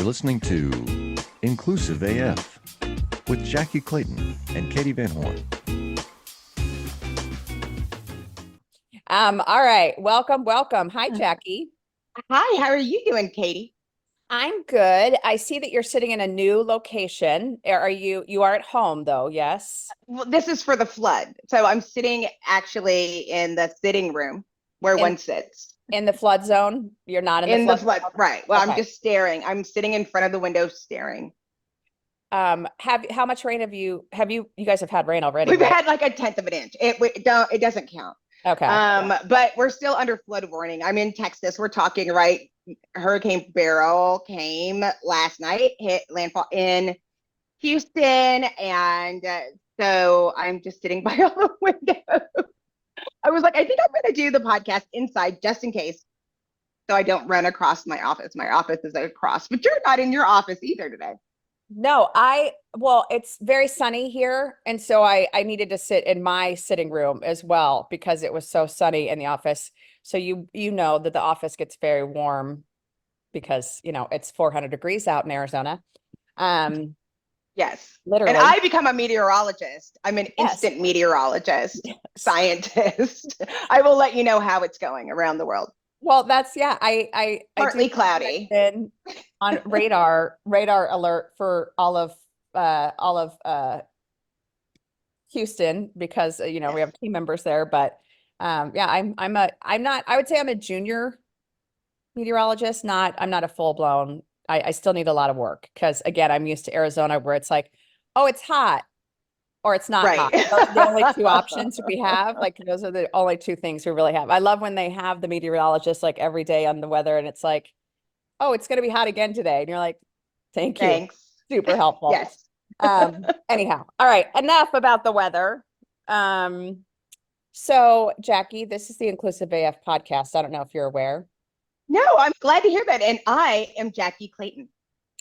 You're listening to Inclusive AF with Jackye Clayton and Katie Van Horn. All right. Welcome. Hi, Jackye. Hi, how are you doing, Katie? I'm good. I see that you're sitting in a new location. You are at home though, yes? Well, this is for the flood. So I'm sitting actually in the sitting room where one sits. In the flood zone? You're not in the flood zone? Right. Well, Okay. I'm just staring. I'm sitting in front of the window staring. How much rain you guys have had rain already, We've right? had like a tenth of an inch. It doesn't count. Okay. But we're still under flood warning. I'm in Texas. We're talking, right? Hurricane Beryl came last night, hit landfall in Houston, and so I'm just sitting by all the windows. I was like, I think I'm going to do the podcast inside just in case, so I don't run across my office. My office is across, but you're not in your office either today. No, well, it's very sunny here. And so I needed to sit in my sitting room as well because it was so sunny in the office. So you know that the office gets very warm because, it's 400 degrees out in Arizona. Yes. Literally. And I become a meteorologist. I'm an Yes. instant meteorologist, scientist. I will let you know how it's going around the world. Well, I Partly do cloudy. On radar alert for all of Houston because we have team members there, but yeah, I would say I'm a junior meteorologist, I'm not a full-blown. I still need a lot of work because again, I'm used to Arizona where it's like, oh, it's hot or it's not hot. Right. Those are the only two options we have. Like those are the only two things we really have. I love when they have the meteorologist like every day on the weather and it's like, oh, it's going to be hot again today. And you're like, thank you. Thanks. Super helpful. Yes. Anyhow. All right. Enough about the weather. So Jackye, this is the Inclusive AF podcast. I don't know if you're aware. No, I'm glad to hear that. And I am Jackye Clayton.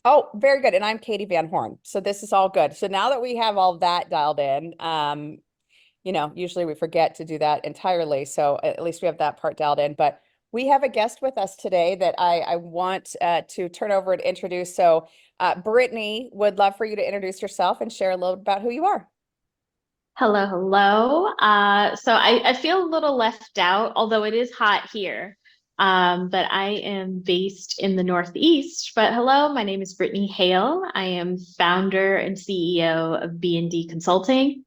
Oh, very good. And I'm Katie Van Horn. So this is all good. So now that we have all that dialed in, usually we forget to do that entirely. So at least we have that part dialed in, but we have a guest with us today that I want to turn over and introduce. So Brittany, would love for you to introduce yourself and share a little about who you are. Hello. So I feel a little left out, although it is hot here. But I am based in the Northeast. But hello, my name is Brittany Hale. I am founder and CEO of B&D Consulting.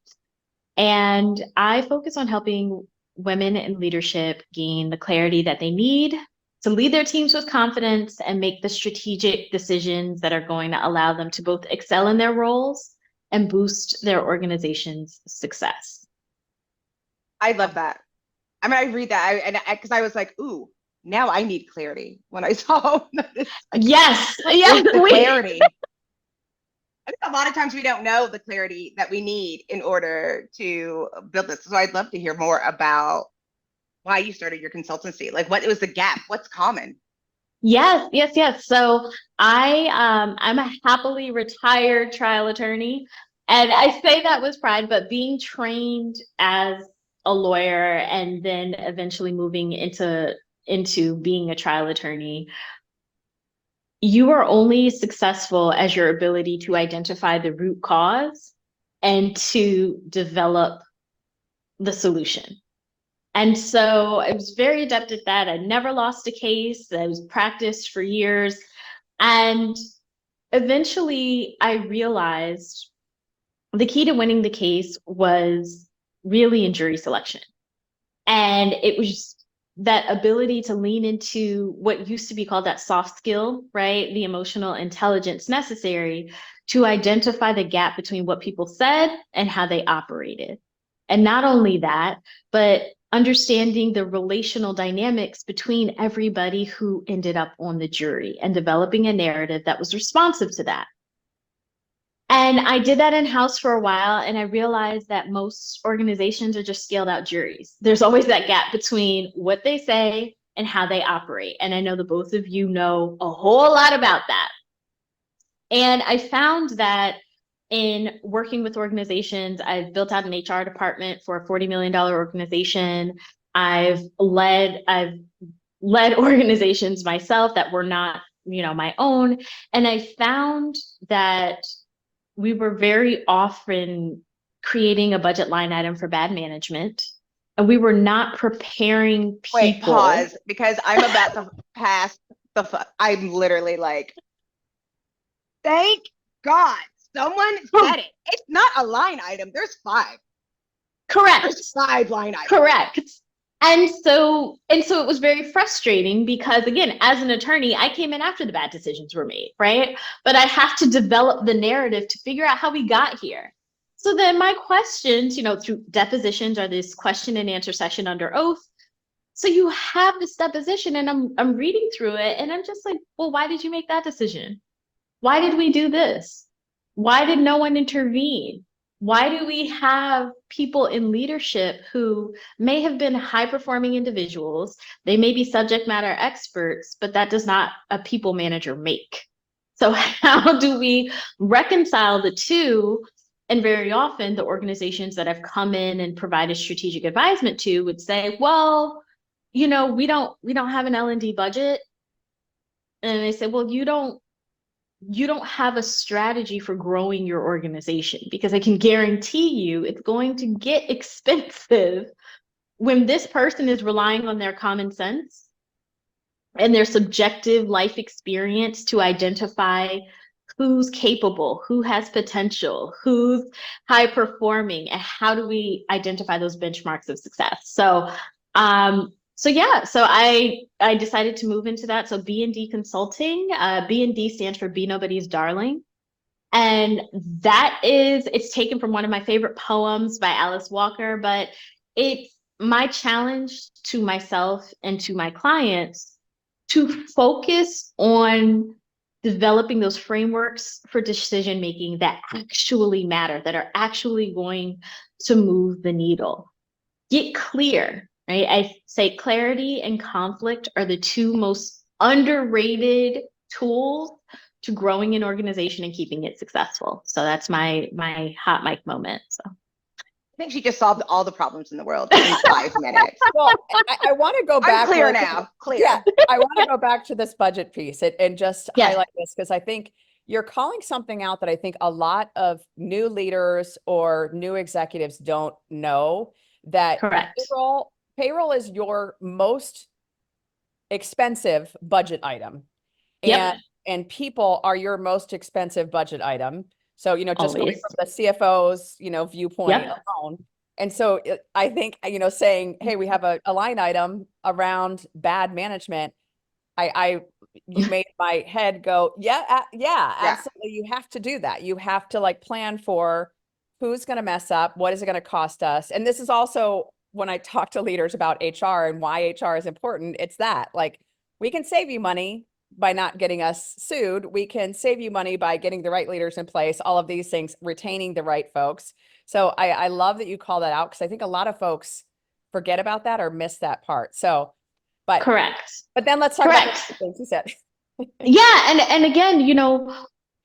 And I focus on helping women in leadership gain the clarity that they need to lead their teams with confidence and make the strategic decisions that are going to allow them to both excel in their roles and boost their organization's success. I love that. I mean, I read that because I was like, ooh, now I need clarity when I saw this. Yes. Clarity. I think a lot of times we don't know the clarity that we need in order to build this. So I'd love to hear more about why you started your consultancy. Like, what was the gap? What's common? Yes. So I'm a happily retired trial attorney. And I say that with pride, but being trained as a lawyer and then eventually moving into being a trial attorney, you are only successful as your ability to identify the root cause and to develop the solution. And so I was very adept at that. I never lost a case. I was practiced for years. And eventually I realized the key to winning the case was really in jury selection. And it was that ability to lean into what used to be called that soft skill, right? The emotional intelligence necessary to identify the gap between what people said and how they operated. And not only that, but understanding the relational dynamics between everybody who ended up on the jury and developing a narrative that was responsive to that. And I did that in-house for a while, and I realized that most organizations are just scaled out juries. There's always that gap between what they say and how they operate. And I know that both of you know a whole lot about that. And I found that in working with organizations, I've built out an HR department for a $40 million organization. I've led organizations myself that were not my own. And I found that we were very often creating a budget line item for bad management, and we were not preparing people. Wait, pause, because I'm about to pass I'm literally like, thank God someone said it. It's not a line item. There's 5. Correct. There's 5 line items. Correct. And so it was very frustrating because, again, as an attorney, I came in after the bad decisions were made, right? But I have to develop the narrative to figure out how we got here. So then my questions, through depositions or this question and answer session under oath. So you have this deposition and I'm reading through it and I'm just like, well, why did you make that decision? Why did we do this? Why did no one intervene? Why do we have people in leadership who may have been high-performing individuals? They may be subject matter experts, but that does not a people manager make. So how do we reconcile the two? And very often the organizations that have come in and provided strategic advisement to would say, well, we don't have an L&D budget. And they say, well, you don't have a strategy for growing your organization, because I can guarantee you it's going to get expensive when this person is relying on their common sense and their subjective life experience to identify who's capable, who has potential, who's high performing, and how do we identify those benchmarks of success. So I decided to move into that. So B&D Consulting, B&D stands for Be Nobody's Darling. And it's taken from one of my favorite poems by Alice Walker, but it's my challenge to myself and to my clients to focus on developing those frameworks for decision-making that actually matter, that are actually going to move the needle. Get clear. Right? I say clarity and conflict are the 2 most underrated tools to growing an organization and keeping it successful. So that's my hot mic moment. So I think she just solved all the problems in the world in 5 minutes. Well, I want to go back. I'm clear now. Clear. Yeah, I want to go back to this budget piece and just highlight this, because I think you're calling something out that I think a lot of new leaders or new executives don't know, that correct. Payroll is your most expensive budget item. Yep. And people are your most expensive budget item. So, just going Always. from the CFO's, viewpoint Yep. alone. And so I think, saying, hey, we have a line item around bad management. You made my head go, yeah, absolutely. You have to do that. You have to plan for who's going to mess up. What is it going to cost us? And this is also when I talk to leaders about HR and why HR is important. It's that we can save you money by not getting us sued. We can save you money by getting the right leaders in place, all of these things, retaining the right folks. So I love that you call that out, because I think a lot of folks forget about that or miss that part. So, but correct. But then let's talk about the things you said. Yeah. And again,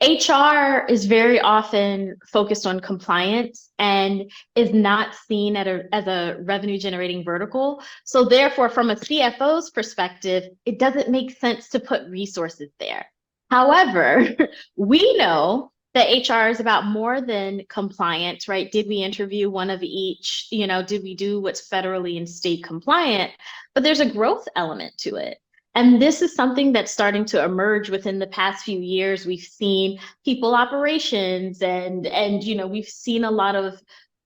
HR is very often focused on compliance and is not seen as a revenue generating vertical. So therefore, from a CFO's perspective, it doesn't make sense to put resources there. However, we know that HR is about more than compliance, right? Did we interview one of each? Did we do what's federally and state compliant? But there's a growth element to it. And this is something that's starting to emerge within the past few years. We've seen people operations and we've seen a lot of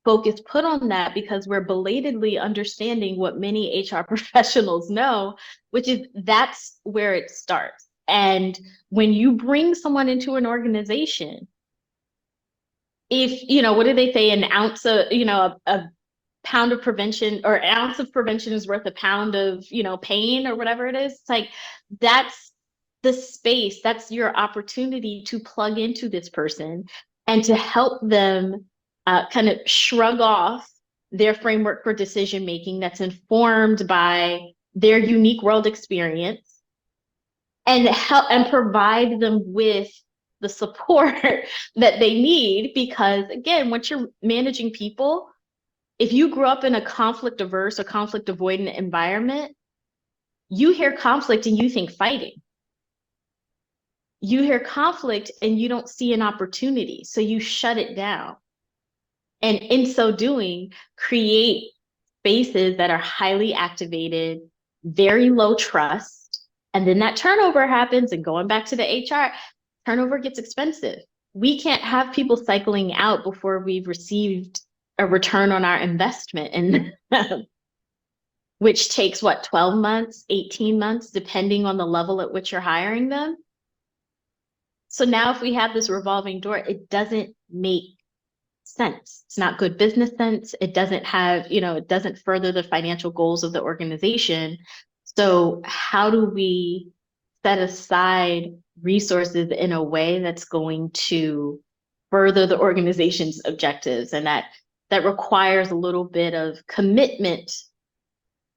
focus put on that, because we're belatedly understanding what many HR professionals know, which is that's where it starts. And when you bring someone into an organization, if, what do they say, an ounce of, a pound of prevention, or an ounce of prevention is worth a pound of, pain, or whatever it is. It's that's the space, that's your opportunity to plug into this person and to help them kind of shrug off their framework for decision making that's informed by their unique world experience, and help and provide them with the support that they need. Because again, once you're managing people, if you grew up in a conflict averse or conflict avoidant environment, you hear conflict and you think fighting. you hear conflict and you don't see an opportunity, so you shut it down. And in so doing, create spaces that are highly activated, very low trust. And then that turnover happens, and going back to the HR, turnover gets expensive. We can't have people cycling out before we've received a return on our investment. And which takes what, 12 months, 18 months, depending on the level at which you're hiring them. So now if we have this revolving door, it doesn't make sense. It's not good business sense. It doesn't have, it doesn't further the financial goals of the organization. So how do we set aside resources in a way that's going to further the organization's objectives? And that requires a little bit of commitment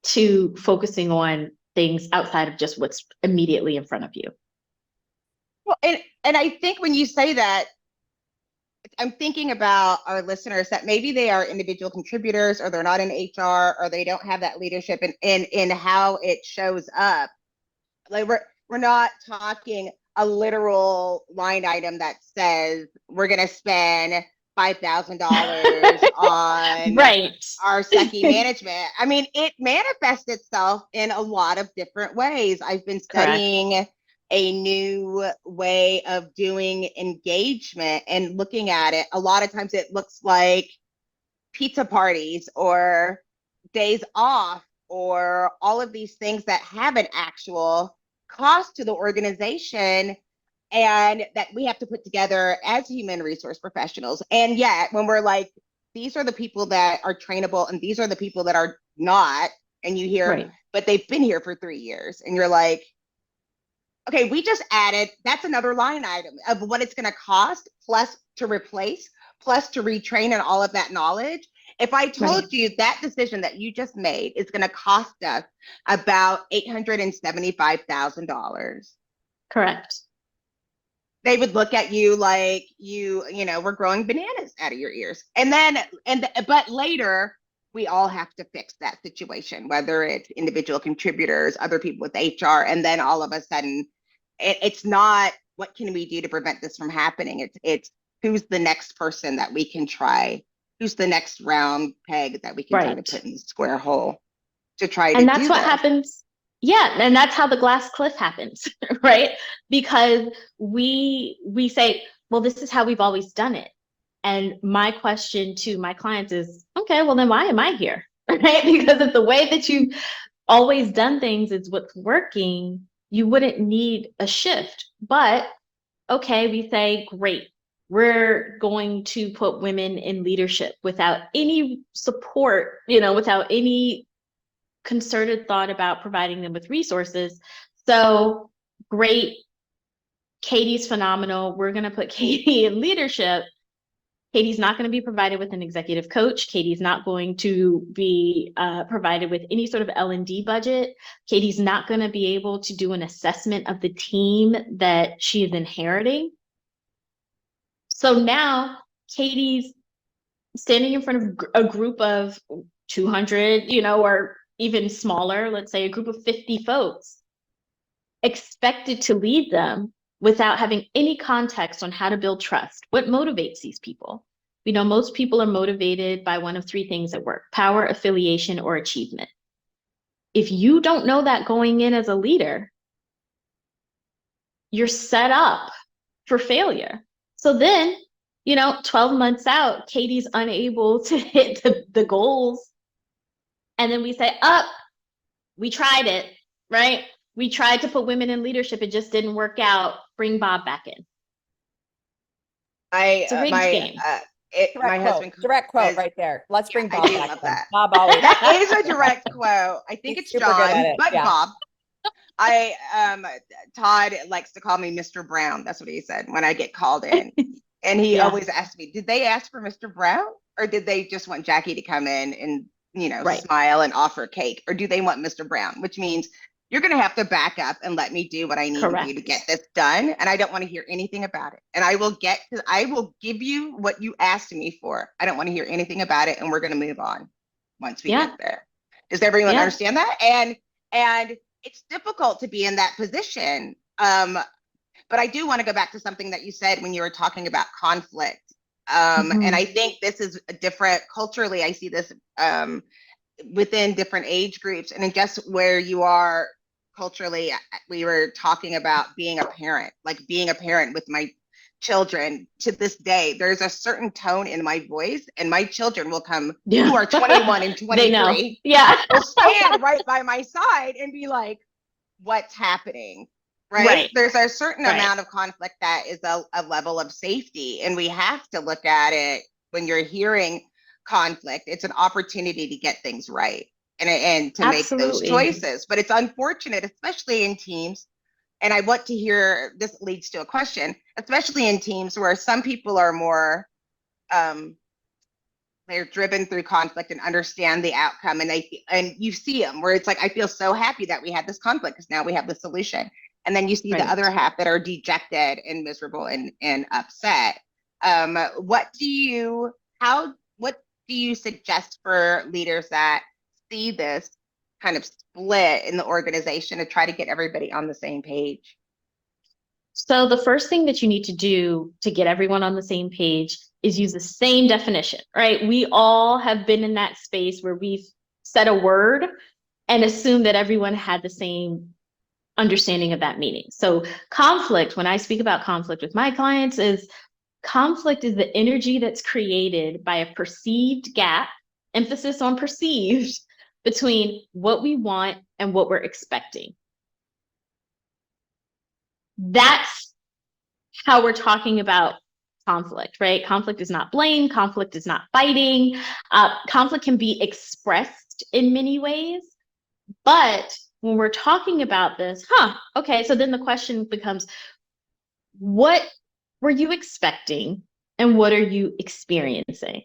to focusing on things outside of just what's immediately in front of you. Well, and I think when you say that, I'm thinking about our listeners that maybe they are individual contributors, or they're not in HR, or they don't have that leadership in how it shows up. Like we're not talking a literal line item that says we're going to spend $5,000 on right. our Jackye management. I mean, it manifests itself in a lot of different ways. I've been studying a new way of doing engagement and looking at it. A lot of times it looks like pizza parties or days off or all of these things that have an actual cost to the organization and that we have to put together as human resource professionals. And yet when we're like, these are the people that are trainable and these are the people that are not, and you hear, but they've been here for 3 years, and you're like, okay, we just added, that's another line item of what it's going to cost, plus to replace, plus to retrain and all of that knowledge. If I told you that decision that you just made is going to cost us about $875,000. Correct. They would look at you like we're growing bananas out of your ears. But later, we all have to fix that situation, whether it's individual contributors, other people with HR, and then all of a sudden, it's not what can we do to prevent this from happening. It's who's the next person that we can try, who's the next round peg that we can try to put in the square hole to try to do. And that's what happens. Yeah, and that's how the glass cliff happens, right? Because we say, well, this is how we've always done it. And my question to my clients is, okay, well, then why am I here? Right? Because if the way that you've always done things is what's working, you wouldn't need a shift. But okay, we say, great, we're going to put women in leadership without any support, without any concerted thought about providing them with resources. So great, Katie's phenomenal. We're going to put Katie in leadership. Katie's not going to be provided with an executive coach. Katie's not going to be provided with any sort of L&D budget. Katie's not going to be able to do an assessment of the team that she is inheriting. So now Katie's standing in front of a group of 200, or even smaller, let's say a group of 50 folks, expected to lead them without having any context on how to build trust. What motivates these people? We know most people are motivated by one of three things at work: power, affiliation, or achievement. If you don't know that going in as a leader, you're set up for failure. So then, 12 months out, Katie's unable to hit the goals. And then we say, we tried it, right? We tried to put women in leadership. It just didn't work out. Bring Bob back in. It's a rigged game. Direct quote right there. Let's bring Bob back in. That. Bob always. That is a direct quote. I think it's John, but Bob. Todd likes to call me Mr. Brown. That's what he said when I get called in. And he always asks me, did they ask for Mr. Brown, or did they just want Jackye to come in and smile and offer cake, or do they want Mr. Brown? Which means you're going to have to back up and let me do what I need to do to get this done. And I don't want to hear anything about it. And I will give you what you asked me for. I don't want to hear anything about it. And we're going to move on once we get there. Does everyone understand that? And it's difficult to be in that position. But I do want to go back to something that you said when you were talking about conflict. And I think this is a different culturally. I see this within different age groups, and just where you are culturally. We were talking about being a parent, like being a parent with my children. To this day, there's a certain tone in my voice, and my children will come, who are 21 and 23, yeah, will stand right by my side and be like, what's happening? Right? There's a certain amount of conflict that is a level of safety, and we have to look at it. When you're hearing conflict, it's an opportunity to get things right and to make those choices. But it's unfortunate, especially in teams. And I want to hear, this leads to a question, especially in teams where some people are more, they're driven through conflict and understand the outcome. And you see them where it's like, I feel so happy that we had this conflict because now we have the solution. And then you see the other half that are dejected and miserable and upset. What do you suggest for leaders that see this kind of split in the organization to try to get everybody on the same page? So the first thing that you need to do to get everyone on the same page is use the same definition, right? We all have been in that space where we've said a word and assumed that everyone had the same understanding of that meaning. So conflict, when I speak about conflict with my clients, is conflict is the energy that's created by a perceived gap, emphasis on perceived, between what we want and what we're expecting. That's how we're talking about conflict, right? Conflict is not blame. Conflict is not fighting. Conflict can be expressed in many ways, but when we're talking about this, okay, so then the question becomes, what were you expecting and what are you experiencing?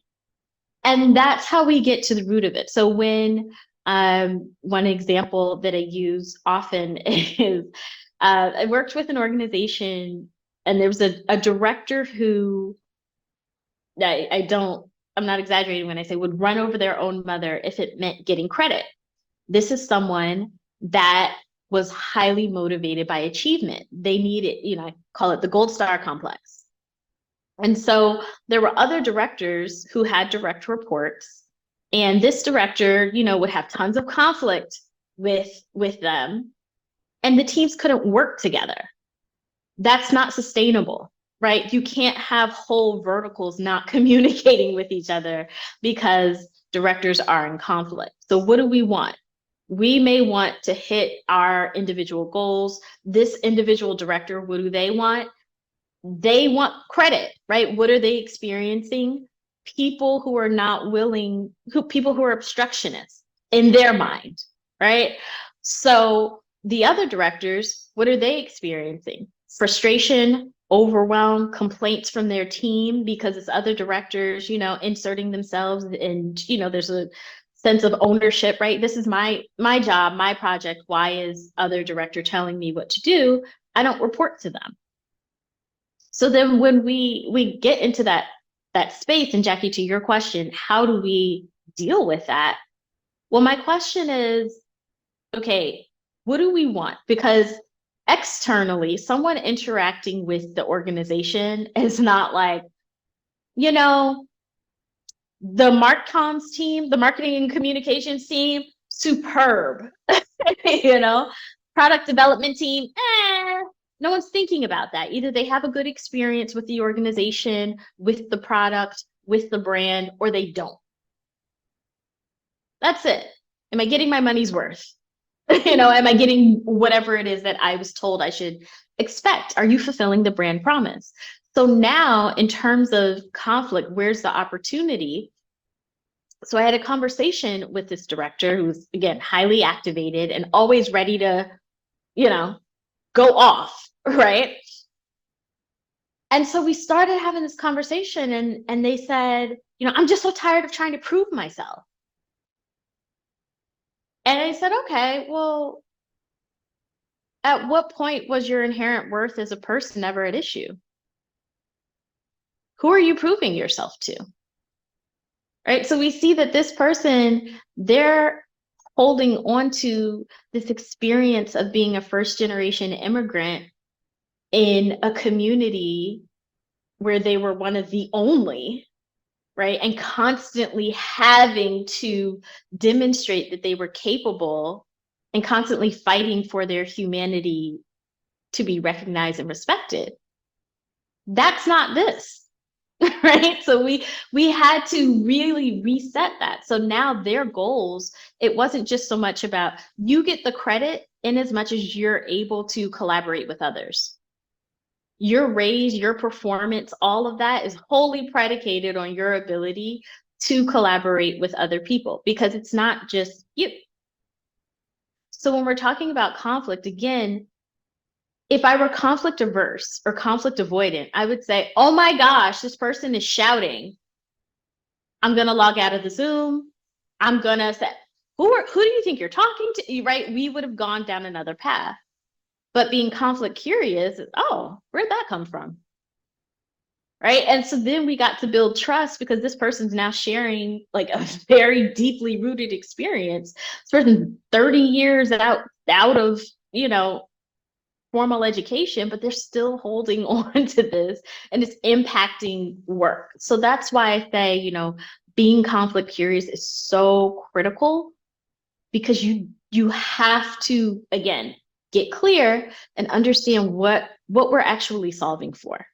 And that's how we get to the root of it. So when one example that I use often is I worked with an organization and there was a director who I'm not exaggerating when I say would run over their own mother if it meant getting credit. This is someone that was highly motivated by achievement. They needed, I call it the gold star complex. And so there were other directors who had direct reports, and this director, would have tons of conflict with them, and the teams couldn't work together. That's not sustainable, right? You can't have whole verticals not communicating with each other because directors are in conflict. So what do we want? We may want to hit our individual goals. This individual director, what do they want? They want credit, right? What are they experiencing? People who are not willing, people who are obstructionists in their mind, right? So the other directors, what are they experiencing? Frustration, overwhelm, complaints from their team because it's other directors, inserting themselves, and there's a sense of ownership, right? This is my job, my project. Why is other director telling me what to do? I don't report to them. So then when we get into that space, and Jackye, to your question, how do we deal with that? Well, my question is, okay, what do we want? Because externally, someone interacting with the organization is not like, the MarComms team, the marketing and communications team, superb. Product development team, no one's thinking about that. Either they have a good experience with the organization, with the product, with the brand, or they don't. That's it. Am I getting my money's worth? Am I getting whatever it is that I was told I should expect? Are you fulfilling the brand promise? So now, in terms of conflict, where's the opportunity? So I had a conversation with this director who's, again, highly activated and always ready to, go off, right? And so we started having this conversation, and they said, I'm just so tired of trying to prove myself. And I said, okay, well, at what point was your inherent worth as a person ever at issue? Who are you proving yourself to? Right? So we see that this person, they're holding on to this experience of being a first-generation immigrant in a community where they were one of the only, right? And constantly having to demonstrate that they were capable and constantly fighting for their humanity to be recognized and respected. That's not this, right? So we had to really reset that. So now their goals, it wasn't just so much about you get the credit in as much as you're able to collaborate with others. Your raise, your performance, all of that is wholly predicated on your ability to collaborate with other people, because it's not just you. So when we're talking about conflict, again, if I were conflict averse or conflict avoidant, I would say, oh my gosh, this person is shouting. I'm going to log out of the Zoom. I'm going to say, who do you think you're talking to? Right? We would have gone down another path. But being conflict curious is, oh, where'd that come from? Right. And so then we got to build trust, because this person's now sharing like a very deeply rooted experience. This person's 30 years out of, formal education, but they're still holding on to this, and it's impacting work. So that's why I say, being conflict curious is so critical, because you have to, again, get clear and understand what we're actually solving for.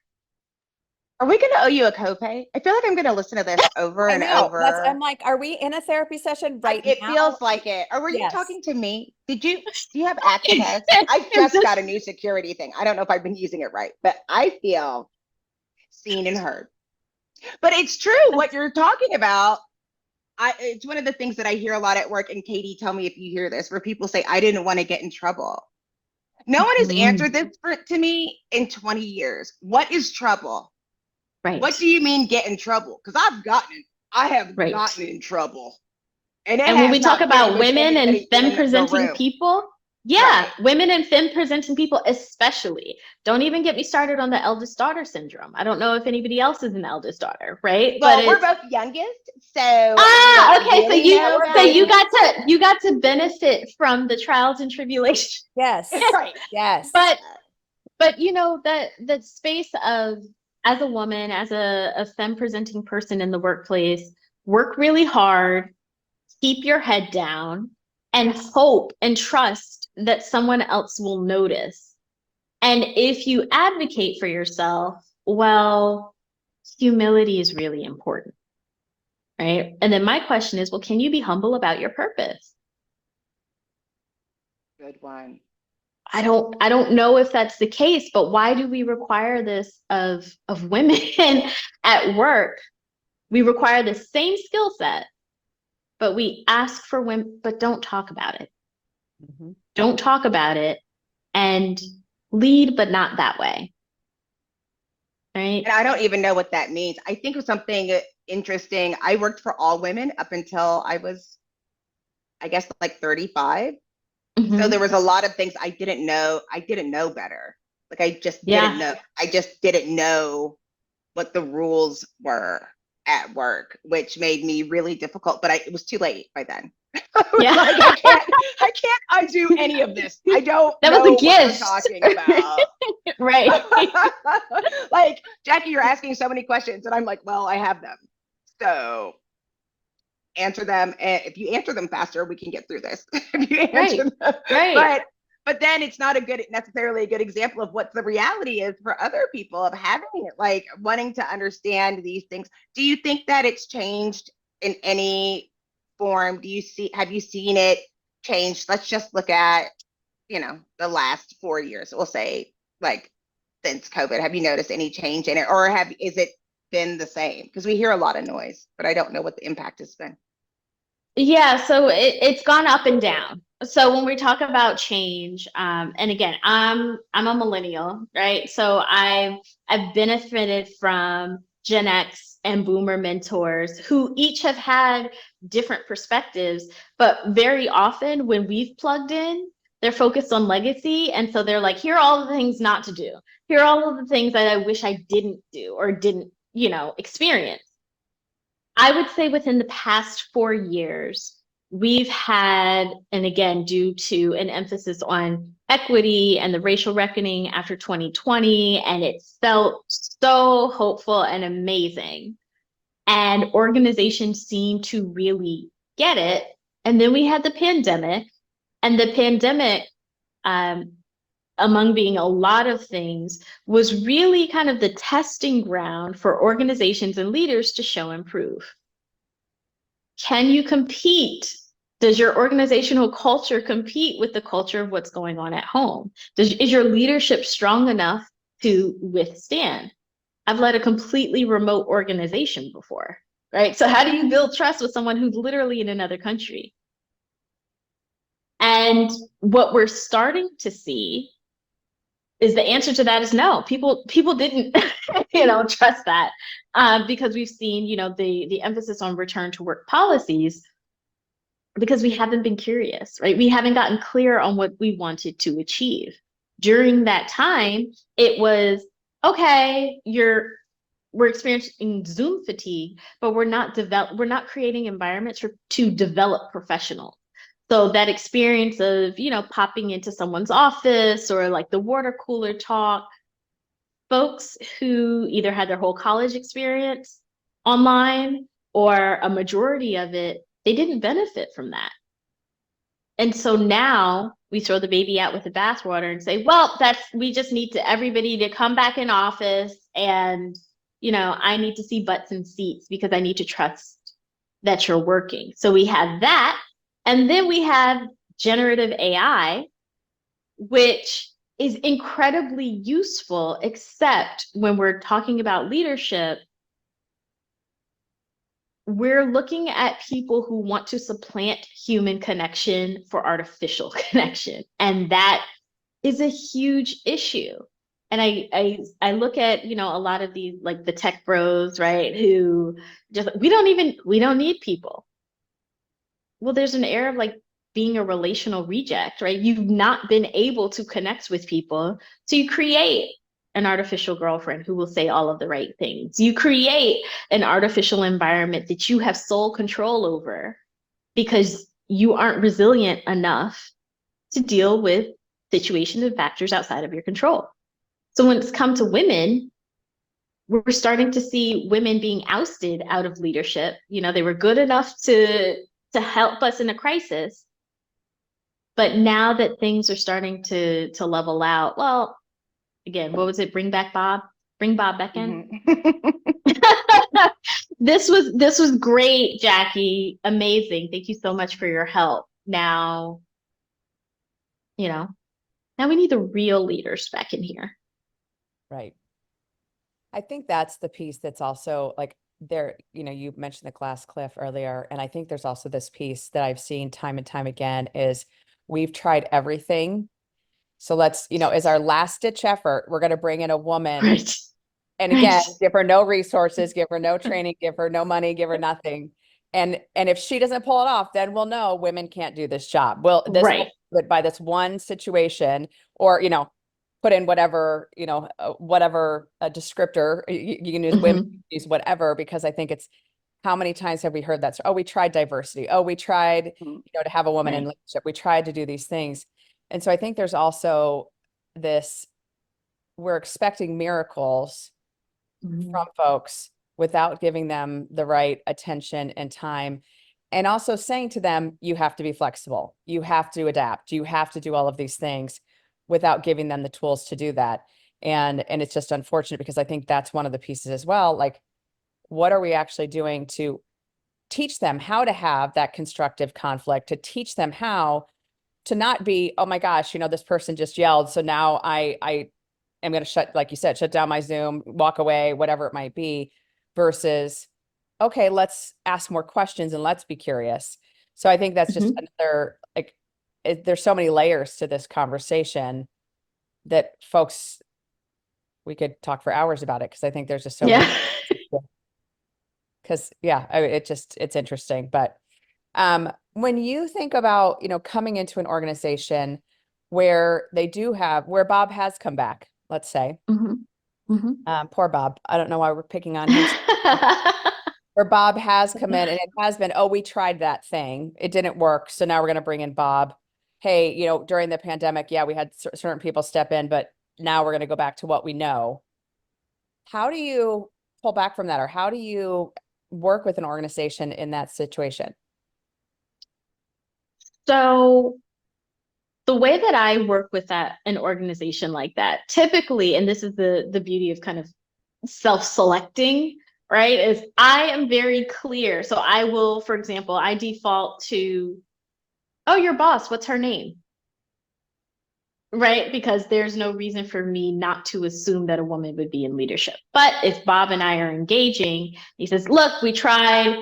Are we going to owe you a copay? I feel like I'm going to listen to this over and over. I'm like, are we in a therapy session right now? It feels like it. Or were you Yes. talking to me? Do you have access? I just got a new security thing. I don't know if I've been using it right, but I feel seen and heard. But it's true what you're talking about. It's one of the things that I hear a lot at work, and Katie, tell me if you hear this, where people say, I didn't want to get in trouble. No one has answered this to me in 20 years. What is trouble? Right. What do you mean get in trouble? Because I have gotten in trouble. And when we talk about women and femme presenting people, women and femme presenting people especially. Don't even get me started on the eldest daughter syndrome. I don't know if anybody else is an eldest daughter, right? Well, we're both youngest, so okay. So you got to benefit from the trials and tribulations. Yes. Right. Yes. But the space of, as a woman, as a femme presenting person in the workplace, work really hard, keep your head down, and hope and trust that someone else will notice. And if you advocate for yourself, well, humility is really important, right? And then my question is, well, can you be humble about your purpose? Good one. I don't know if that's the case, but why do we require this of women at work? We require the same skill set, but we ask for women, but don't talk about it. Mm-hmm. Don't talk about it, and lead, but not that way. Right? And I don't even know what that means. I think of something interesting. I worked for all women up until I was, I guess, like 35. Mm-hmm. So there was a lot of things I didn't know. I didn't know better. Like I just didn't know. I just didn't know what the rules were at work, which made me really difficult. But it was too late by then. Like, I can't undo any of this. I don't. That know was a gift. What I'm talking about. Right. Like, Jackye, you're asking so many questions, and I'm like, well, I have them. So answer them, and if you answer them faster, we can get through this. If you answer them, but then it's not necessarily a good example of what the reality is for other people of having it, like wanting to understand these things. Do you think that it's changed in any form? Have you seen it change? Let's just look at, the last 4 years, we'll say, like since COVID. Have you noticed any change in it, or is it been the same? Because we hear a lot of noise, but I don't know what the impact has been. Yeah, so it's gone up and down. So when we talk about change, and again, I'm a millennial, right? So I've benefited from Gen X and Boomer mentors who each have had different perspectives, but very often when we've plugged in, they're focused on legacy. And so they're like, here are all the things not to do. Here are all of the things that I wish I didn't do or didn't, experience. I would say within the past 4 years, we've had, and again, due to an emphasis on equity and the racial reckoning after 2020, and it felt so hopeful and amazing. And organizations seem to really get it. And then we had the pandemic, and the pandemic, among being a lot of things, was really kind of the testing ground for organizations and leaders to show and prove. Can you compete? Does your organizational culture compete with the culture of what's going on at home? Is your leadership strong enough to withstand? I've led a completely remote organization before, right? So how do you build trust with someone who's literally in another country? And what we're starting to see is the answer to that is no. People didn't, trust that, because we've seen, the emphasis on return to work policies, because we haven't been curious, right? We haven't gotten clear on what we wanted to achieve. During that time, it was, okay, we're experiencing Zoom fatigue, but we're not creating environments to develop professionals. So that experience of, popping into someone's office or like the water cooler talk, folks who either had their whole college experience online or a majority of it, they didn't benefit from that. And so now we throw the baby out with the bathwater and say, well, we just need everybody to come back in office, and, I need to see butts and seats because I need to trust that you're working. So we have that. And then we have generative AI, which is incredibly useful, except when we're talking about leadership, we're looking at people who want to supplant human connection for artificial connection. And that is a huge issue. And I look at, a lot of these, like the tech bros, right, who just, we don't need people. Well, there's an air of like being a relational reject, right? You've not been able to connect with people. So you create an artificial girlfriend who will say all of the right things. You create an artificial environment that you have sole control over because you aren't resilient enough to deal with situations and factors outside of your control. So when it's come to women, we're starting to see women being ousted out of leadership. They were good enough to help us in a crisis. But now that things are starting to level out, well, again, what was it? Bring back Bob? Bring Bob back in? Mm-hmm. This was great, Jackye. Amazing. Thank you so much for your help. Now we need the real leaders back in here. Right. I think that's the piece that's also like there, you mentioned the glass cliff earlier, and I think there's also this piece that I've seen time and time again is we've tried everything. So let's, as our last ditch effort, we're going to bring in a woman. Right. And again, give her no resources, give her no training, give her no money, give her nothing. And if she doesn't pull it off, then we'll know women can't do this job. Well, but by this one situation, or, put in whatever, whatever a descriptor you can use, women, use whatever, because I think it's, how many times have we heard that? So, oh, we tried diversity. Oh, we tried, to have a woman in leadership. We tried to do these things. And so I think there's also this, we're expecting miracles from folks without giving them the right attention and time. And also saying to them, you have to be flexible. You have to adapt. You have to do all of these things without giving them the tools to do that. And it's just unfortunate because I think that's one of the pieces as well. Like, what are we actually doing to teach them how to have that constructive conflict, to teach them how to not be, oh my gosh, this person just yelled, so now I am going to shut, like you said, shut down my Zoom, walk away, whatever it might be, versus, okay, let's ask more questions and let's be curious. So I think that's just another, like, there's so many layers to this conversation that folks, we could talk for hours about it, because I think there's just so many. Because it's interesting. But when you think about, coming into an organization where where Bob has come back, let's say, poor Bob, I don't know why we're picking on him, Or Bob has come in and it has been, oh, we tried that thing. It didn't work. So now we're going to bring in Bob. Hey, during the pandemic, yeah, we had certain people step in, but now we're going to go back to what we know. How do you pull back from that? Or how do you work with an organization in that situation? So the way that I work with an organization like that, typically, and this is the beauty of kind of self-selecting, right? Is I am very clear. So I will, for example, I default to, oh, your boss, what's her name? Right? Because there's no reason for me not to assume that a woman would be in leadership. But if Bob and I are engaging, he says, look, we tried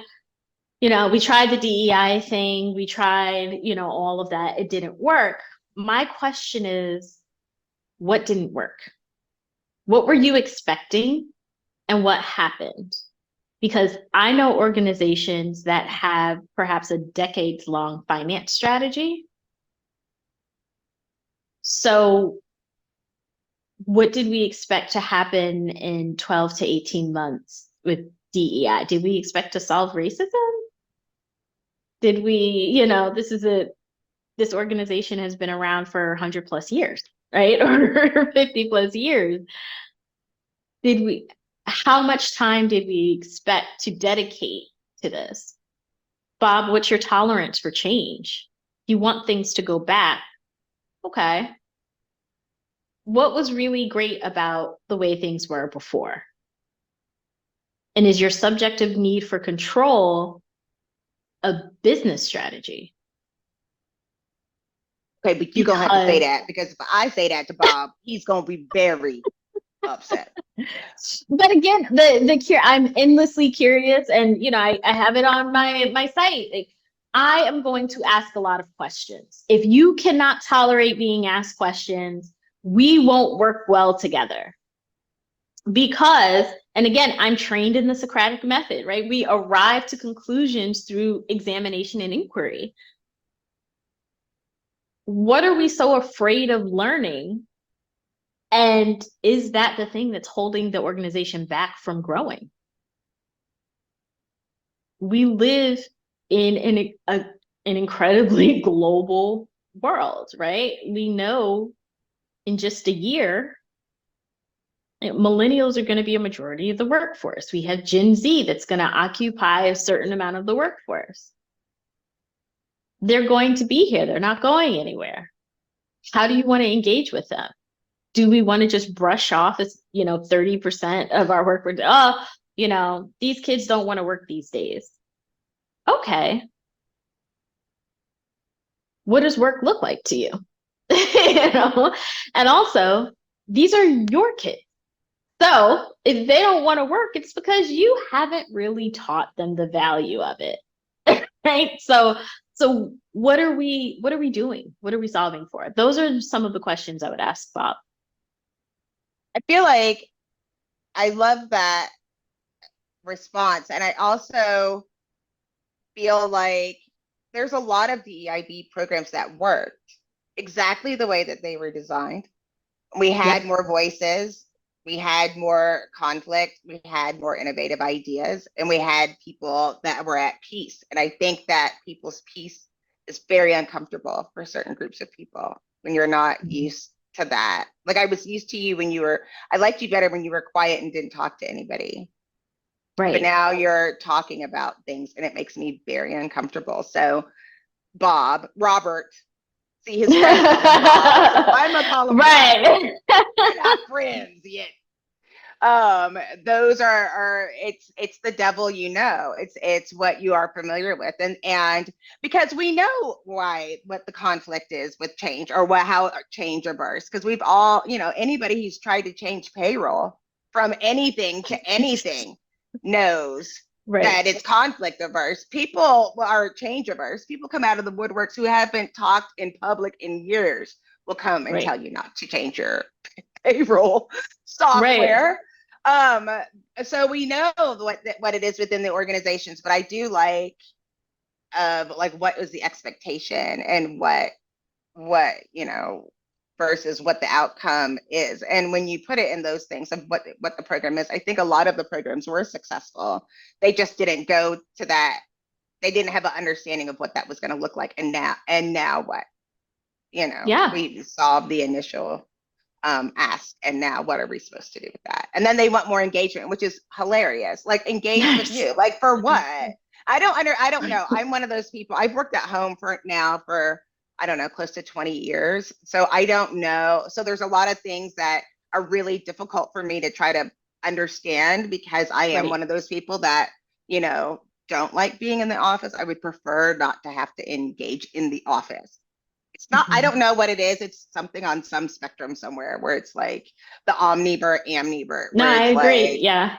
the DEI thing, we tried, all of that, it didn't work. My question is, what didn't work? What were you expecting and what happened? Because I know organizations that have perhaps a decades-long finance strategy. So what did we expect to happen in 12 to 18 months with DEI? Did we expect to solve racism? Did we, this organization has been around for 100 plus years, right? Or 50 plus years. How much time did we expect to dedicate to this? Bob, what's your tolerance for change? You want things to go back. Okay. What was really great about the way things were before? And is your subjective need for control a business strategy? Okay, but you're gonna have to say that, because if I say that to Bob, he's gonna be very upset. But again, I'm endlessly curious, and I have it on my site. Like, I am going to ask a lot of questions. If you cannot tolerate being asked questions, we won't work well together. Because, and again, I'm trained in the Socratic method, right? We arrive to conclusions through examination and inquiry. What are we so afraid of learning? And is that the thing that's holding the organization back from growing? We live in an incredibly global world, right? We know in just a year, millennials are going to be a majority of the workforce. We have Gen Z that's going to occupy a certain amount of the workforce. They're going to be here. They're not going anywhere. How do you want to engage with them? Do we want to just brush off as, 30% of our work? These kids don't want to work these days. Okay. What does work look like to you? And also, these are your kids. So if they don't want to work, it's because you haven't really taught them the value of it. Right? So what are we doing? What are we solving for? Those are some of the questions I would ask Bob. I feel like I love that response. And I also feel like there's a lot of DEIB programs that worked exactly the way that they were designed. We had more voices, we had more conflict, we had more innovative ideas, and we had people that were at peace. And I think that people's peace is very uncomfortable for certain groups of people when you're not used to that. Like, I was used to you I liked you better when you were quiet and didn't talk to anybody. Right. But now you're talking about things and it makes me very uncomfortable. So Robert, see his friends. Bob, so I'm gonna call him right. We're not friends yet. Those are it's the devil, it's what you are familiar with, and because we know what the conflict is with change, or how change averse, because we've all, anybody who's tried to change payroll from anything to anything knows that it's conflict averse. People are change averse. People come out of the woodworks who haven't talked in public in years will come and tell you not to change your payroll software. So we know what it is within the organizations, but I do like what was the expectation, and what versus what the outcome is. And when you put it in those things of what the program is, I think a lot of the programs were successful. They just didn't go to that. They didn't have an understanding of what that was going to look like. And now what? You know, Yeah. we solved the initial ask, and now what are we supposed to do with that? And then they want more engagement, which is hilarious. Like, engage with you, like, for what? I don't know. I'm one of those people. I've worked at home for I don't know, close to 20 years. So I don't know. So there's a lot of things that are really difficult for me to try to understand, because I am one of those people that, you know, don't like being in the office. I would prefer not to have to engage in the office. It's not, I don't know what it is. It's something on some spectrum somewhere where it's like the omnivert, amnivert. No, I agree. Like, yeah.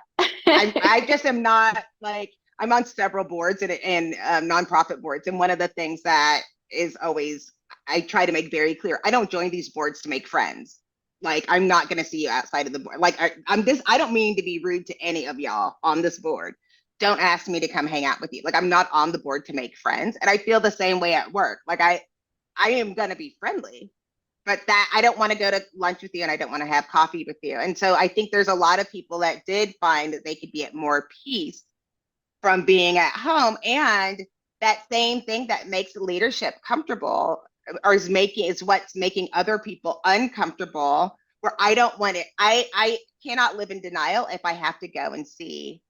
I just am not, like, I'm on several boards and nonprofit boards. And one of the things that is always, I try to make very clear, I don't join these boards to make friends. Like, I'm not going to see you outside of the board. Like, I don't mean to be rude to any of y'all on this board. Don't ask me to come hang out with you. Like, I'm not on the board to make friends. And I feel the same way at work. Like, I am going to be friendly, but that I don't want to go to lunch with you, and I don't want to have coffee with you. And so I think there's a lot of people that did find that they could be at more peace from being at home. And that same thing that makes leadership comfortable or is what's making other people uncomfortable, where I don't want it. I cannot live in denial if I have to go and see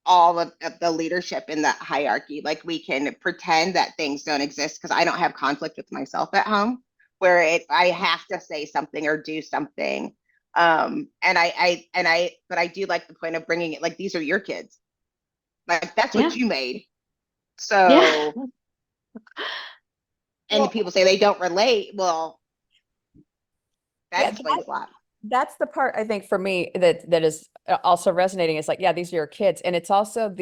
all of the leadership in that hierarchy. Like, we can pretend that things don't exist because I don't have conflict with myself at home, where I have to say something or do something. But I do like the point of bringing it, like, these are your kids. Like, that's what you made. So, and people say they don't relate. Well, that explains a lot. That's the part, I think, for me that is also resonating. Is like, yeah, these are your kids. And it's also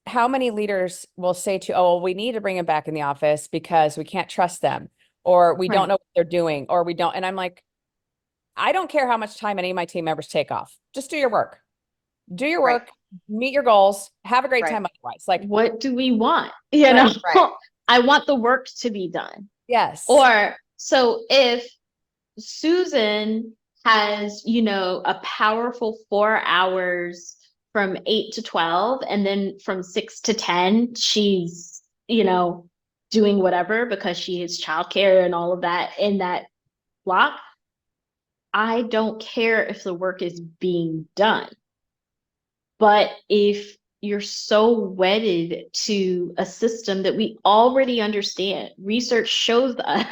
how many leaders will say to, oh, well, we need to bring them back in the office because we can't trust them, or we don't know what they're doing, or we don't. And I'm like, I don't care how much time any of my team members take off. Just do your work. Do your work, meet your goals, have a great time otherwise. Like, what do we want? You know, I want the work to be done. Yes. Or, so if Susan has, you know, a powerful 4 hours from 8 to 12, and then from 6 to 10, she's, you know, doing whatever because she has childcare and all of that in that block. I don't care if the work is being done. But if you're so wedded to a system that we already understand, research shows us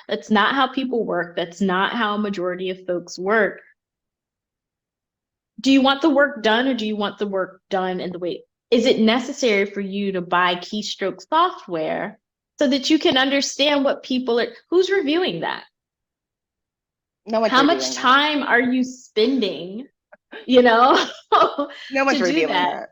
that's not how people work. That's not how a majority of folks work. Do you want the work done, or do you want the work done in the way? Is it necessary for you to buy keystroke software so that you can understand what people are, who's reviewing that? How much time are you spending, you know, no one's reviewing that.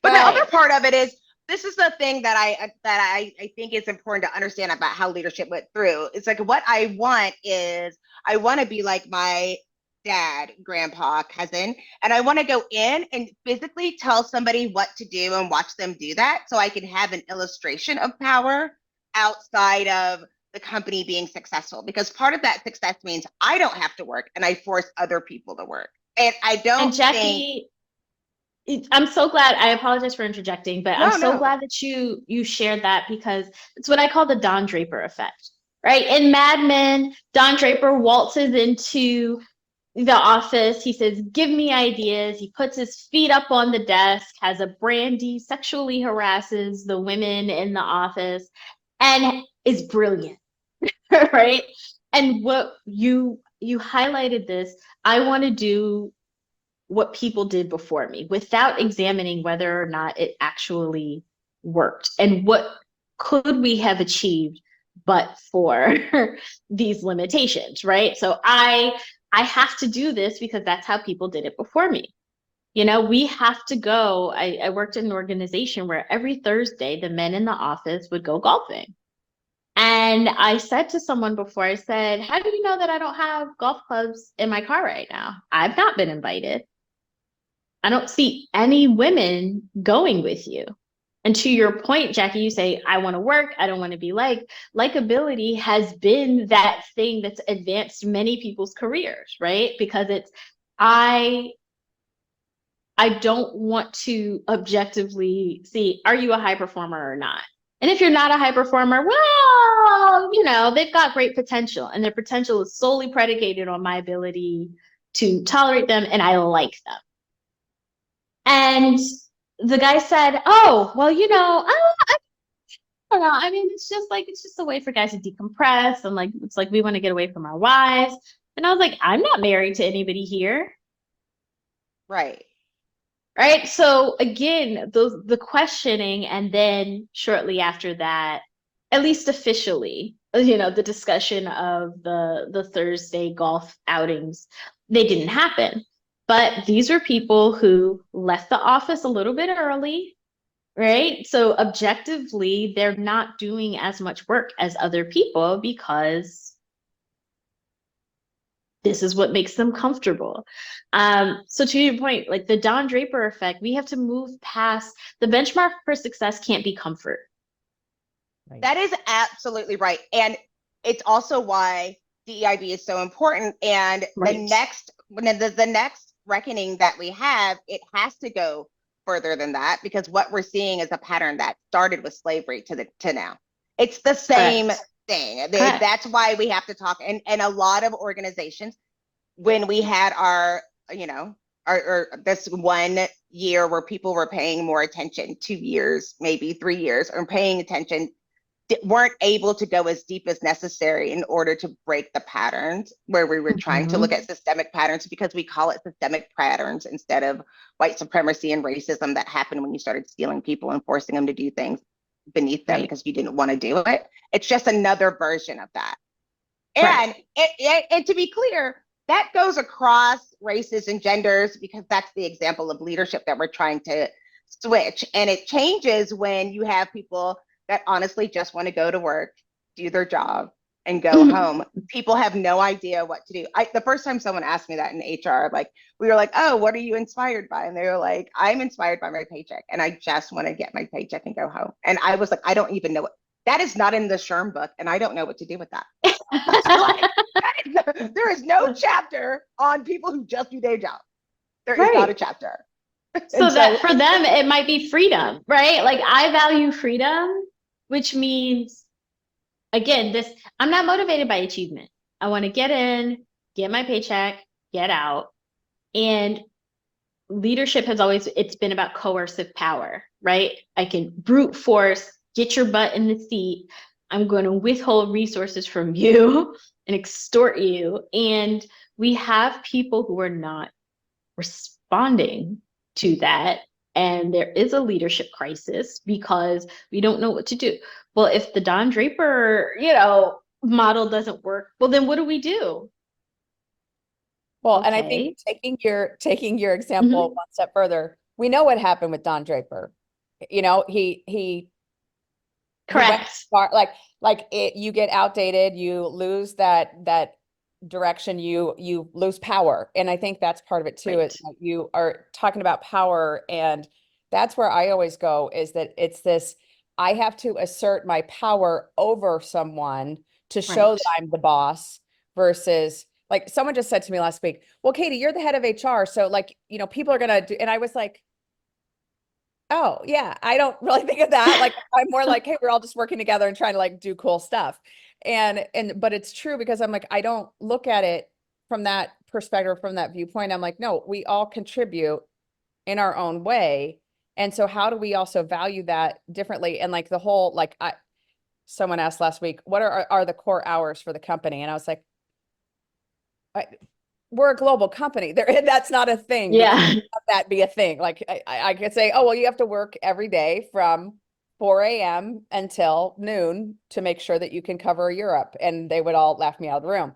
But the other part of it is, this is the thing that I think is important to understand about how leadership went through. It's like, what I want is, I want to be like my dad, grandpa, cousin, and I want to go in and physically tell somebody what to do and watch them do that, so I can have an illustration of power outside of the company being successful. Because part of that success means I don't have to work, and I force other people to work. And I don't. And Jackye, I'm so glad. I apologize for interjecting, but I'm so glad that you shared that, because it's what I call the Don Draper effect, right? In Mad Men, Don Draper waltzes into the office. He says, "Give me ideas." He puts his feet up on the desk, has a brandy, sexually harasses the women in the office, and is brilliant, right? And what you highlighted this, I want to do what people did before me without examining whether or not it actually worked, and what could we have achieved but for these limitations, right? So I have to do this because that's how people did it before me. You know, we have to go. I worked in an organization where every Thursday the men in the office would go golfing. And I said to someone before, I said, "How do you know that I don't have golf clubs in my car right now? I've not been invited. I don't see any women going with you." And to your point, Jackye, you say, I want to work, I don't want to be liked. Likability has been that thing that's advanced many people's careers, right? Because it's, I don't want to objectively see, are you a high performer or not? And if you're not a high performer, well, they've got great potential, and their potential is solely predicated on my ability to tolerate them, and I like them. And the guy said, oh, well, I don't know. I mean, it's just a way for guys to decompress, and it's like we want to get away from our wives. And I was like, I'm not married to anybody here. Right. Right. So again, the questioning, and then shortly after that, at least officially, the discussion of the Thursday golf outings, they didn't happen. But these are people who left the office a little bit early, right? So objectively, they're not doing as much work as other people because this is what makes them comfortable. So to your point, like the Don Draper effect, we have to move past the benchmark for success can't be comfort. Right. That is absolutely right. And it's also why DEIB is so important. And Right. the next reckoning that we have, it has to go further than that, because what we're seeing is a pattern that started with slavery to now. It's the same Correct. thing. Correct. That's why we have to talk. And a lot of organizations, when we had our this 1 year where people were paying more attention, 2 years, maybe 3 years, or paying attention, weren't able to go as deep as necessary in order to break the patterns where we were trying to look at systemic patterns, because we call it systemic patterns instead of white supremacy and racism that happened when you started stealing people and forcing them to do things beneath them because you didn't want to do it. It's just another version of that. Right. And to be clear, that goes across races and genders, because that's the example of leadership that we're trying to switch. And it changes when you have people that honestly just want to go to work, do their job, and go home. People have no idea what to do. The first time someone asked me that in HR, we were like, oh, what are you inspired by? And they were like, I'm inspired by my paycheck, and I just want to get my paycheck and go home. And I was like, I don't even know what that is. Not in the SHRM book, and I don't know what to do with that. There is no chapter on people who just do their job. There is not a chapter. So that for them, it might be freedom, right? Like, I value freedom, which means, again, I'm not motivated by achievement. I want to get in, get my paycheck, get out. And leadership it's been about coercive power, right? I can brute force, get your butt in the seat. I'm going to withhold resources from you and extort you. And we have people who are not responding to that. And there is a leadership crisis because we don't know what to do. Well, if the Don Draper, model doesn't work, well, then what do we do? Well, and I think taking your example one step further, we know what happened with Don Draper. He correct. You get outdated, you lose that direction, you lose power. And I think that's part of it too, is that you are talking about power. And that's where I always go, is that it's this, I have to assert my power over someone to show that I'm the boss, versus like someone just said to me last week, well, Katie, you're the head of HR. So people are going to do, and I was like, oh yeah, I don't really think of that. Like, I'm more like, hey, we're all just working together and trying to do cool stuff. But it's true, because I'm like, I don't look at it from that perspective, from that viewpoint. I'm like, no, we all contribute in our own way. And so how do we also value that differently? And the whole, someone asked last week, what are the core hours for the company? And I was like, we're a global company. That's not a thing. Yeah. That be a thing. I could say, oh, well, you have to work every day from 4 a.m. until noon to make sure that you can cover Europe. And they would all laugh me out of the room.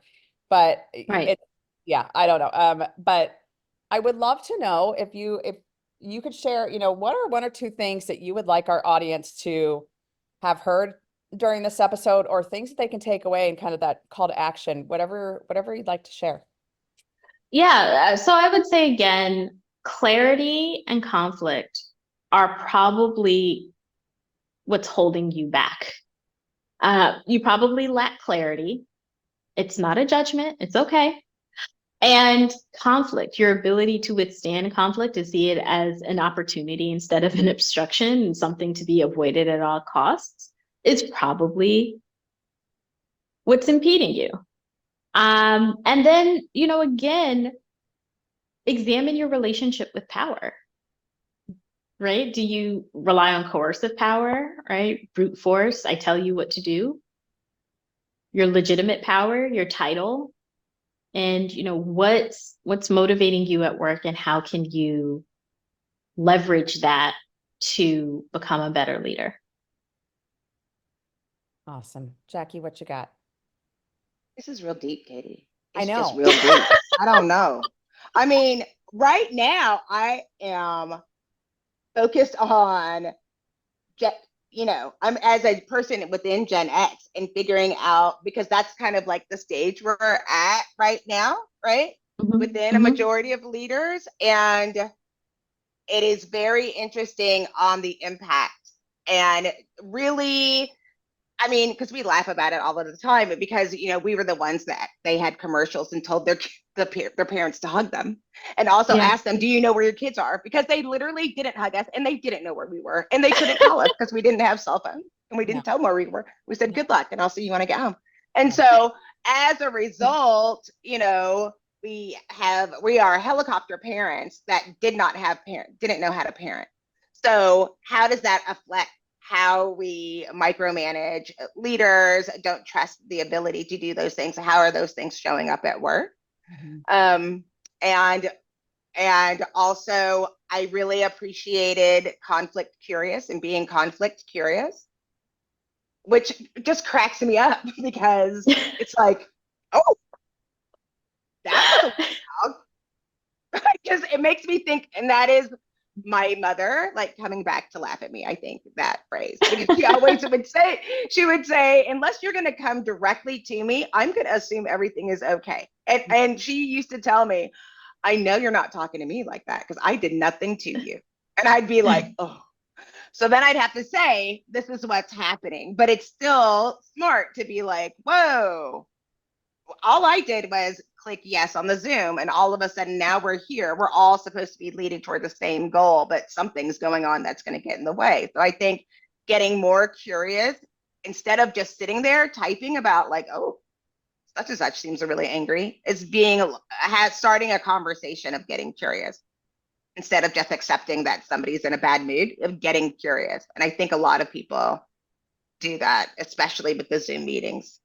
But I don't know. But I would love to know if you could share, what are one or two things that you would like our audience to have heard during this episode, or things that they can take away and kind of that call to action, whatever you'd like to share. Yeah. So I would say, again, clarity and conflict are probably what's holding you back. You probably lack clarity. It's not a judgment. It's okay. And conflict, your ability to withstand conflict, to see it as an opportunity instead of an obstruction and something to be avoided at all costs, is probably what's impeding you. And then, again, examine your relationship with power, right? Do you rely on coercive power, right? Brute force, I tell you what to do. Your legitimate power, your title, and what's motivating you at work, and how can you leverage that to become a better leader? Awesome. Jackye, what you got? This is real deep, Katie. I It's know. just real deep. I don't know. I mean, right now I am focused on I'm as a person within Gen X and figuring out, because that's kind of like the stage we're at right now, right? Within a majority of leaders. And it is very interesting on the impact. And really, I mean, because we laugh about it all of the time, because, we were the ones that they had commercials and told their parents to hug them, and also asked them, do you know where your kids are? Because they literally didn't hug us, and they didn't know where we were, and they couldn't call us because we didn't have cell phones, and we didn't tell them where we were. We said, good luck, and I'll see you when I get home. And so as a result, we are helicopter parents that didn't know how to parent. So how does that affect how we micromanage leaders, don't trust the ability to do those things? How are those things showing up at work? And also, I really appreciated conflict curious and being conflict curious, which just cracks me up, because it's like, oh, that's a dog. Because it makes me think, and that is my mother, like, coming back to laugh at me, I think, that phrase. Because she always would say, unless you're going to come directly to me, I'm going to assume everything is okay. And she used to tell me, I know you're not talking to me like that, because I did nothing to you. And I'd be like, oh. So then I'd have to say, this is what's happening. But it's still smart to be like, whoa, all I did was click yes on the Zoom, and all of a sudden now we're here. We're all supposed to be leading toward the same goal, but something's going on that's going to get in the way. So I think getting more curious, instead of just sitting there typing about like, oh, such and such seems really angry, is starting a conversation of getting curious, instead of just accepting that somebody's in a bad mood, of getting curious. And I think a lot of people do that, especially with the Zoom meetings.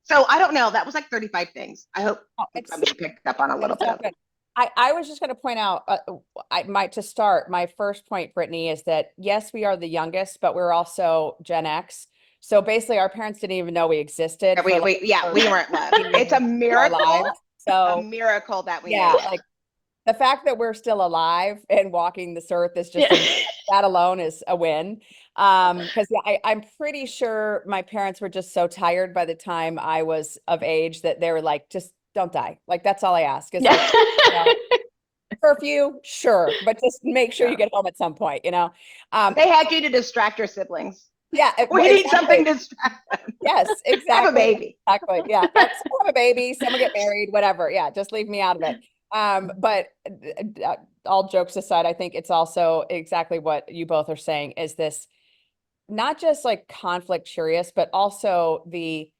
So I don't know. That was like 35 things. I hope somebody picked up on a little bit of it. I was just going to point out, my first point, Brittany, is that yes, we are the youngest, but we're also Gen X. So basically our parents didn't even know we existed. We weren't loved. It's a miracle. So a miracle that we made it. Like the fact that we're still alive and walking this earth is just, that alone is a win. Because I'm pretty sure my parents were just so tired by the time I was of age that they were like, just don't die. Like, that's all I ask. Is curfew, sure, but just make sure you get home at some point, They had you to distract your siblings. Yeah. We need something to distract them. Yes, exactly. Have a baby. Exactly. Yeah. Have a baby, someone get married, whatever. Yeah. Just leave me out of it. But all jokes aside, I think it's also exactly what you both are saying, is this not just like conflict curious, but also the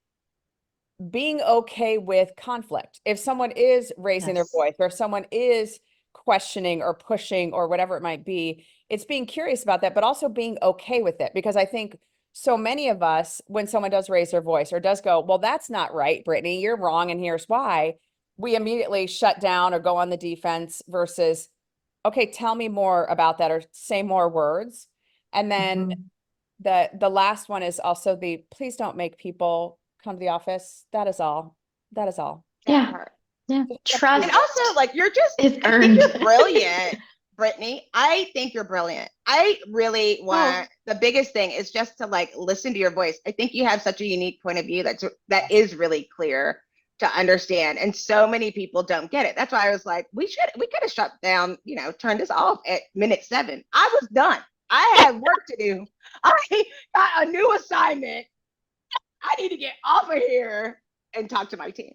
being okay with conflict. If someone is raising their voice, or if someone is questioning or pushing or whatever it might be, it's being curious about that, but also being okay with it. Because I think so many of us, when someone does raise their voice or does go, well, that's not right, Brittany, you're wrong, and here's why, we immediately shut down or go on the defense versus, okay, tell me more about that, or say more words. And then the last one is also the, please don't make people come to the office. That is all. That is all. Yeah. Trust. And also, like, I think you're brilliant, Brittany. I think you're brilliant. I really want, the biggest thing is just to like listen to your voice. I think you have such a unique point of view that is really clear to understand. And so many people don't get it. That's why I was like, we could have shut down, turned this off at minute 7. I was done. I have work to do. I got a new assignment. I need to get off of here and talk to my team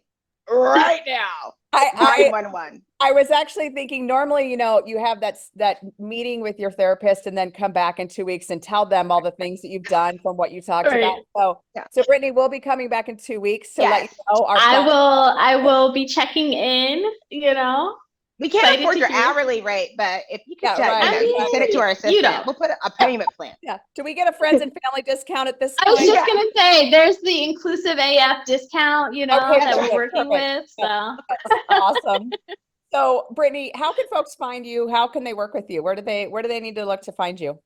right now. I 911. I was actually thinking normally, you have that meeting with your therapist and then come back in 2 weeks and tell them all the things that you've done from what you talked Right. about. So, Yeah. so Brittany, we'll be coming back in 2 weeks to let you Yes. know our I progress. will be checking in, you know. We can't Excited afford to your hear. hourly rate, but if you could, Yeah, right, you can send it to our exactly. You assistant. know. We'll put a payment plan. Yeah. Do we get a friends and family discount at this I was point? just gonna say, there's the inclusive AF discount, Okay, that we're perfect, working perfect. with. So Awesome. So, Brittany, how can folks find you? How can they work with you? Where do they need to look to find you?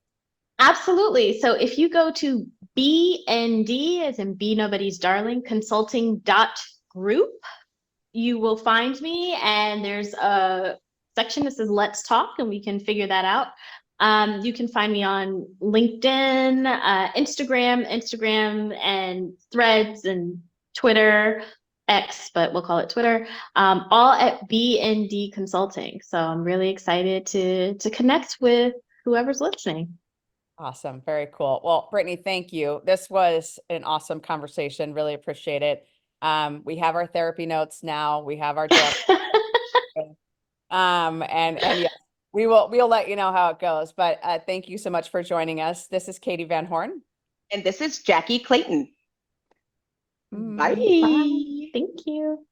absolutely. So if you go to BND, as in Be Nobody's Darling, consulting.group, you will find me, and there's a section that says Let's Talk, and we can figure that out. You can find me on LinkedIn, Instagram, and Threads, and Twitter, X, but we'll call it Twitter, all at BND Consulting. So I'm really excited to connect with whoever's listening. Awesome. Very cool. Well, Brittany, thank you. This was an awesome conversation. Really appreciate it. We have our therapy notes now. We have our draft. And yes, we'll let you know how it goes. But thank you so much for joining us. This is Katie Van Horn. And this is Jackye Clayton. Bye. Bye. Thank you.